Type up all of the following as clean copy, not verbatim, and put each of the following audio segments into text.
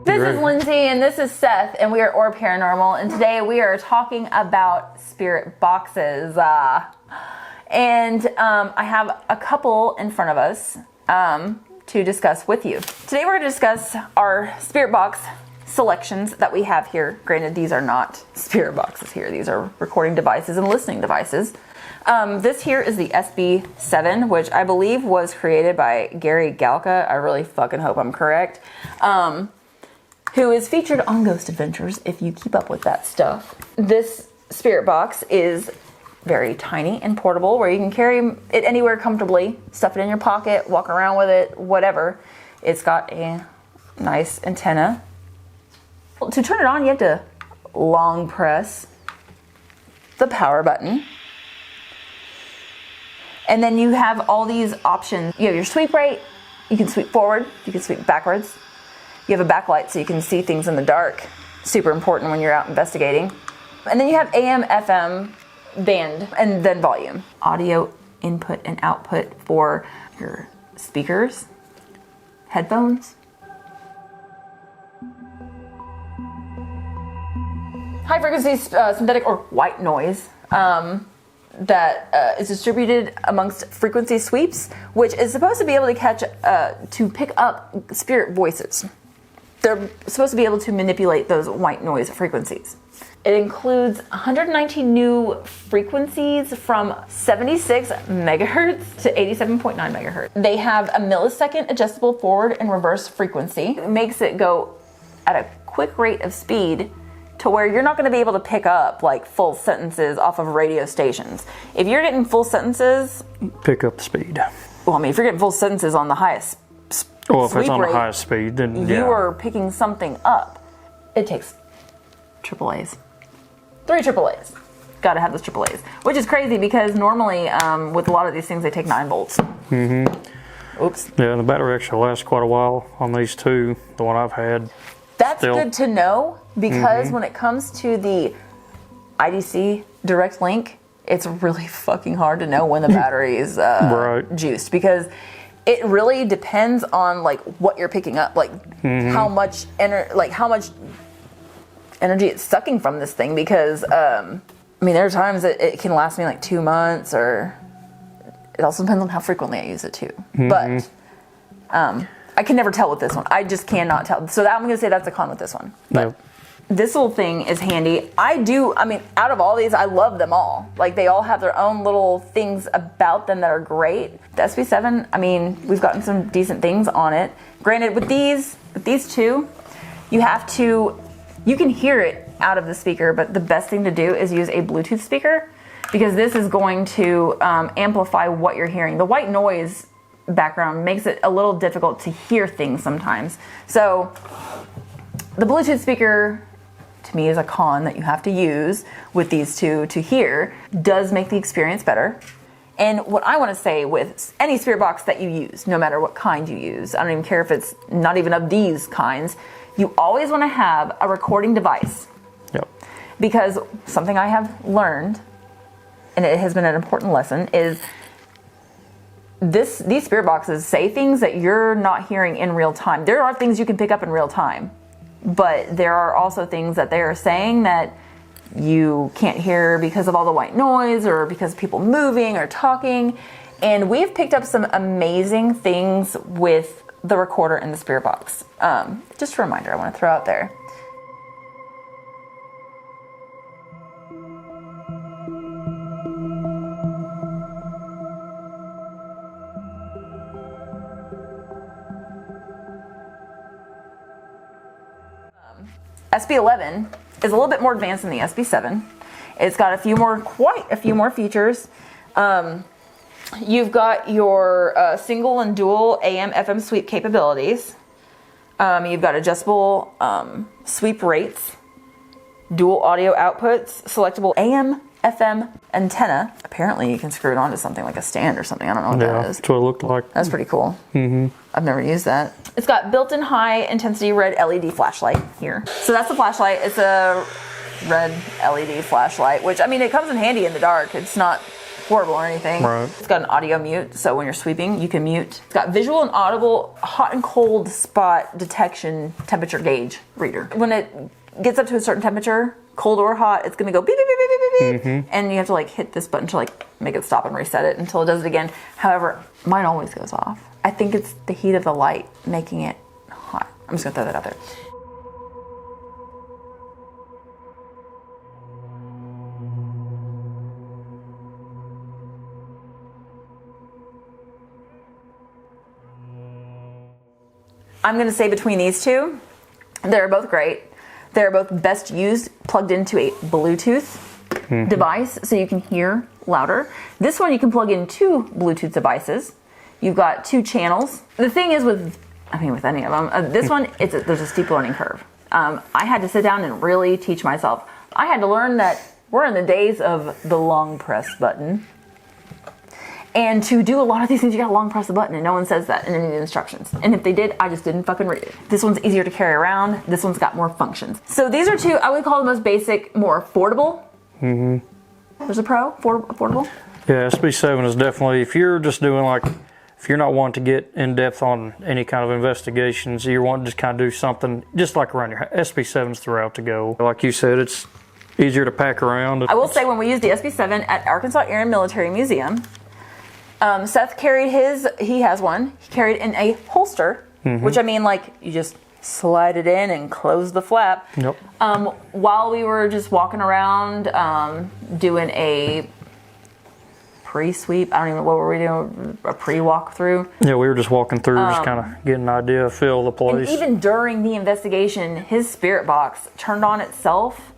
This is Lindsay and this is Seth, and we are Or Paranormal, and today we are talking about spirit boxes. I have a couple in front of us to discuss with you. Today we're going to discuss our spirit box selections that we have here. Granted, these are not spirit boxes here. These are recording devices and listening devices. This here is the SB7, which I believe was created by Gary Galka. I really fucking hope I'm correct. Who is featured on Ghost Adventures, if you keep up with that stuff. This spirit box is very tiny and portable, where you can carry it anywhere comfortably, stuff it in your pocket, walk around with it, whatever. It's got a nice antenna. To turn it on, you have to long press the power button. And then you have all these options. You have your sweep rate, you can sweep forward, you can sweep backwards. You have a backlight so you can see things in the dark. Super important when you're out investigating. And then you have AM, FM, band, and then volume. Audio input and output for your speakers, headphones. High frequency synthetic or white noise that is distributed amongst frequency sweeps, which is supposed to be able to catch, to pick up spirit voices. They're supposed to be able to manipulate those white noise frequencies. It includes 119 new frequencies from 76 megahertz to 87.9 megahertz. They have a millisecond adjustable forward and reverse frequency. It makes it go at a quick rate of speed to where you're not going to be able to pick up like full sentences off of radio stations. If you're getting full sentences, pick up the speed. Well, I mean, if you're getting full sentences on the highest well, if it's on the highest speed, then yeah. You are picking something up. It takes AAAs. 3 AAAs. Gotta have those AAAs. Which is crazy because normally with a lot of these things they take 9 volts. Mm-hmm. Oops. Yeah, the battery actually lasts quite a while on these two, the one I've had. That's good to know because when it comes to the IDC Direct Linc, it's really fucking hard to know when the battery is juiced because it really depends on like what you're picking up, like how much energy it's sucking from this thing. Because I mean, there are times that it can last me like 2 months, or it also depends on how frequently I use it too. But I can never tell with this one. I just cannot tell. So I'm going to say that's a con with this one. But this little thing is handy. I mean, out of all these, I love them all. Like, they all have their own little things about them that are great. The SB7, I mean, we've gotten some decent things on it. Granted, with these two, you can hear it out of the speaker, but the best thing to do is use a Bluetooth speaker, because this is going to amplify what you're hearing. The white noise background makes it a little difficult to hear things sometimes. So the Bluetooth speaker, to me, is a con that you have to use with these two to hear. Does make the experience better. And what I want to say with any spirit box that you use, no matter what kind you use, I don't even care if it's not even of these kinds, you always want to have a recording device. Yep. Because something I have learned, and it has been an important lesson, is these spirit boxes say things that you're not hearing in real time. There are things you can pick up in real time, but there are also things that they are saying that you can't hear because of all the white noise or because of people moving or talking. And we've picked up some amazing things with the recorder in the spirit box. Just a reminder I want to throw out there. SB11 is a little bit more advanced than the SB7. It's got quite a few more features. You've got your single and dual AM FM sweep capabilities. You've got adjustable sweep rates, dual audio outputs, selectable AM FM antenna. Apparently you can screw it onto something like a stand or something. I don't know what that is. That's what it looked like. That's pretty cool. I've never used that. It's got built-in high intensity red LED flashlight here. So that's the flashlight. It's a red LED flashlight, which, I mean, it comes in handy in the dark. It's not horrible or anything. Right. It's got an audio mute, so when you're sweeping, you can mute. It's got visual and audible hot and cold spot detection temperature gauge reader. When it gets up to a certain temperature, cold or hot, it's gonna go beep, beep, beep, beep, beep, beep. And you have to like hit this button to like make it stop and reset it until it does it again. However, mine always goes off. I think it's the heat of the light making it hot. I'm just gonna throw that out there. I'm going to say between these two, they're both great. They're both best used plugged into a Bluetooth device so you can hear louder. This one you can plug in two Bluetooth devices. You've got two channels. The thing is with any of them, this one, there's a steep learning curve. I had to sit down and really teach myself. I had to learn that we're in the days of the long press button. And to do a lot of these things, you gotta long press the button, and no one says that in any of the instructions. And if they did, I just didn't fucking read it. This one's easier to carry around. This one's got more functions. So these are two, I would call the most basic, more affordable. There's a Pro, affordable. Yeah, SB7 is definitely, if you're just doing like, if you're not wanting to get in depth on any kind of investigations, you're wanting to just kind of do something just like around your house, SB7's the route to go. Like you said, it's easier to pack around. I will say when we used the SB7 at Arkansas Air and Military Museum, Seth carried he has one, he carried in a holster, which I mean, like, you just slide it in and close the flap. Yep. While we were just walking around, doing a pre-sweep, I don't even, what were we doing, a pre-walkthrough? Yeah, we were just walking through, just kind of getting an idea, feel the place. And even during the investigation, his spirit box turned on itself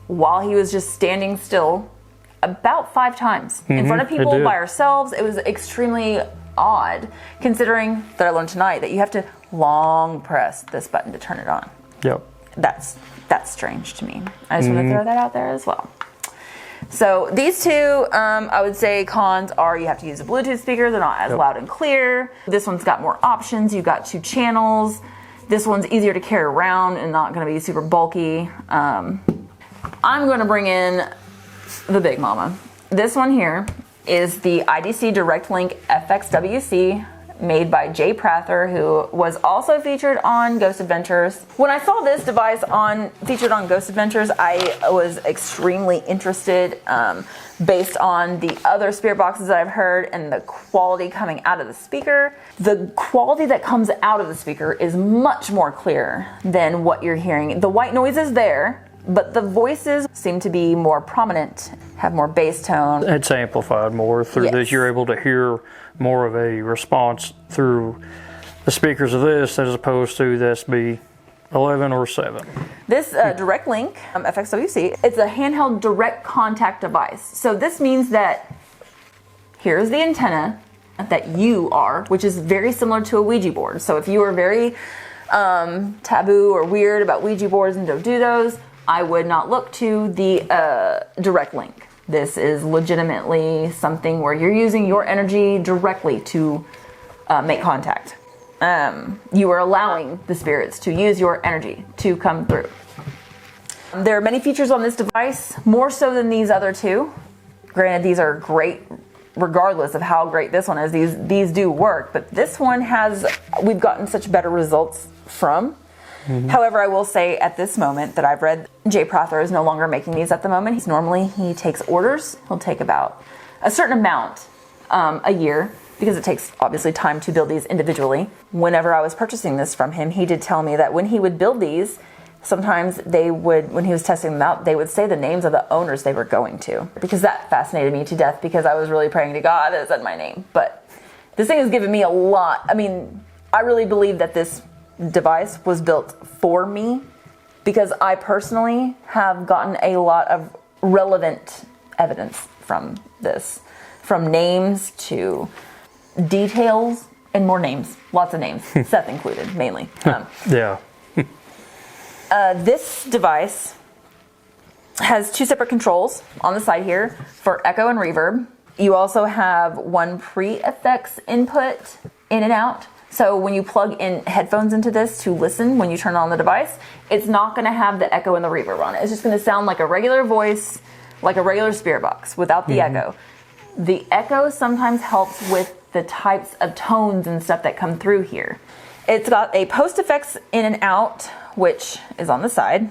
while he was just standing still. About 5 times in front of people by ourselves. It was extremely odd, considering that I learned tonight that you have to long press this button to turn it on. Yep. That's strange to me. I just want to throw that out there as well. So these two, I would say cons are you have to use a Bluetooth speaker. They're not as loud and clear. This one's got more options. You've got 2 channels. This one's easier to carry around and not going to be super bulky. I'm going to bring in the big mama. This one here is the IDC Direct Linc FXWC made by Jay Prather, who was also featured on Ghost Adventures. When I saw this device featured on Ghost Adventures, I was extremely interested based on the other spirit boxes that I've heard and the quality coming out of the speaker. The quality that comes out of the speaker is much more clear than what you're hearing. The white noise is there, but the voices seem to be more prominent, have more bass tone. It's amplified more through this. You're able to hear more of a response through the speakers of this as opposed to the SB11 or 7. This Direct Linc FXWC, it's a handheld direct contact device. So this means that here's the antenna that you are, which is very similar to a Ouija board. So if you are very taboo or weird about Ouija boards and don't do those, I would not look to the Direct Linc. This is legitimately something where you're using your energy directly to make contact. You are allowing the spirits to use your energy to come through. There are many features on this device, more so than these other two. Granted, these are great regardless of how great this one is. These do work, but this one we've gotten such better results from. However, I will say at this moment that I've read Jay Prather is no longer making these at the moment. He takes orders. He'll take about a certain amount a year because it takes obviously time to build these individually. Whenever I was purchasing this from him, he did tell me that when he would build these, sometimes when he was testing them out, they would say the names of the owners they were going to, because that fascinated me to death because I was really praying to God that it said my name. But this thing has given me a lot. I mean, I really believe that this device was built for me because I personally have gotten a lot of relevant evidence from this, from names to details and more names, lots of names, Seth included mainly. This device has 2 separate controls on the side here for echo and reverb. You also have 1 pre-effects input in and out. So when you plug in headphones into this to listen when you turn on the device, it's not going to have the echo and the reverb on it. It's just going to sound like a regular voice, like a regular spirit box without the echo. The echo sometimes helps with the types of tones and stuff that come through here. It's got a post effects in and out, which is on the side.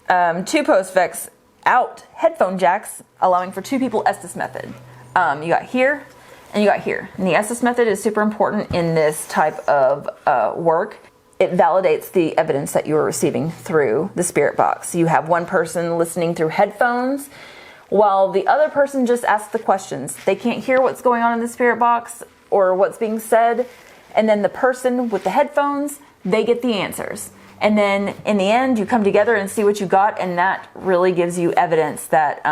2 post effects out headphone jacks, allowing for 2 people Estes method. You got here and you got here. And the Estes method is super important in this type of work. It validates the evidence that you are receiving through the spirit box. You have one person listening through headphones while the other person just asks the questions. They can't hear what's going on in the spirit box or what's being said. And then the person with the headphones, they get the answers. And then in the end, you come together and see what you got, and that really gives you evidence that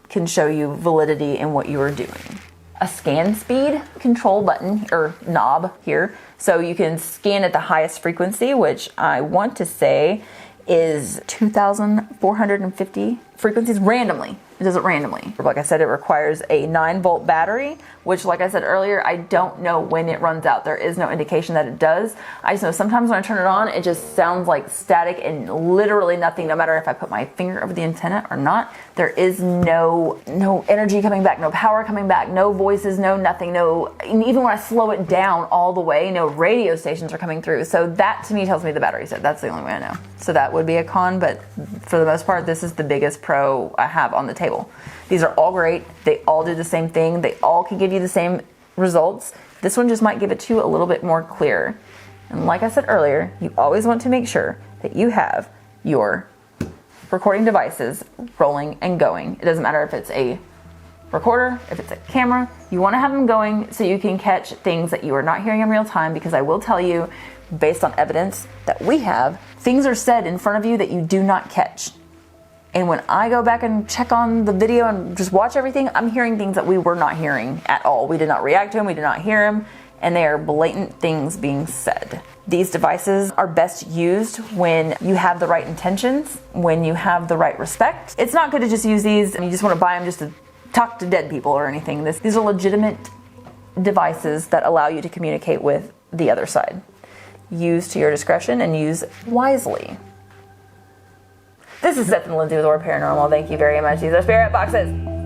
can show you validity in what you are doing. A scan speed control button or knob here, so you can scan at the highest frequency, which I want to say is 2,450 frequencies randomly. It does it randomly. Like I said, it requires a 9-volt battery, which, like I said earlier, I don't know when it runs out. There is no indication that it does. I just know sometimes when I turn it on, it just sounds like static and literally nothing, no matter if I put my finger over the antenna or not. There is no energy coming back, no power coming back, no voices, no nothing, and even when I slow it down all the way, no radio stations are coming through. So that to me tells me the battery's dead. That's the only way I know. So that would be a con, but for the most part, this is the biggest pro I have on the table. These are all great. They all do the same thing. They all can give you the same results. This one just might give it to you a little bit more clear. And like I said earlier, you always want to make sure that you have your recording devices rolling and going. It doesn't matter if it's a recorder, if it's a camera, you want to have them going so you can catch things that you are not hearing in real time, because I will tell you, based on evidence that we have, things are said in front of you that you do not catch. And when I go back and check on the video and just watch everything, I'm hearing things that we were not hearing at all. We did not react to them, we did not hear them, and they are blatant things being said. These devices are best used when you have the right intentions, when you have the right respect. It's not good to just use these and you just want to buy them just to talk to dead people or anything. These are legitimate devices that allow you to communicate with the other side. Use to your discretion and use wisely. This is Seth and Lindsay with Or Paranormal. Thank you very much. These are spirit boxes.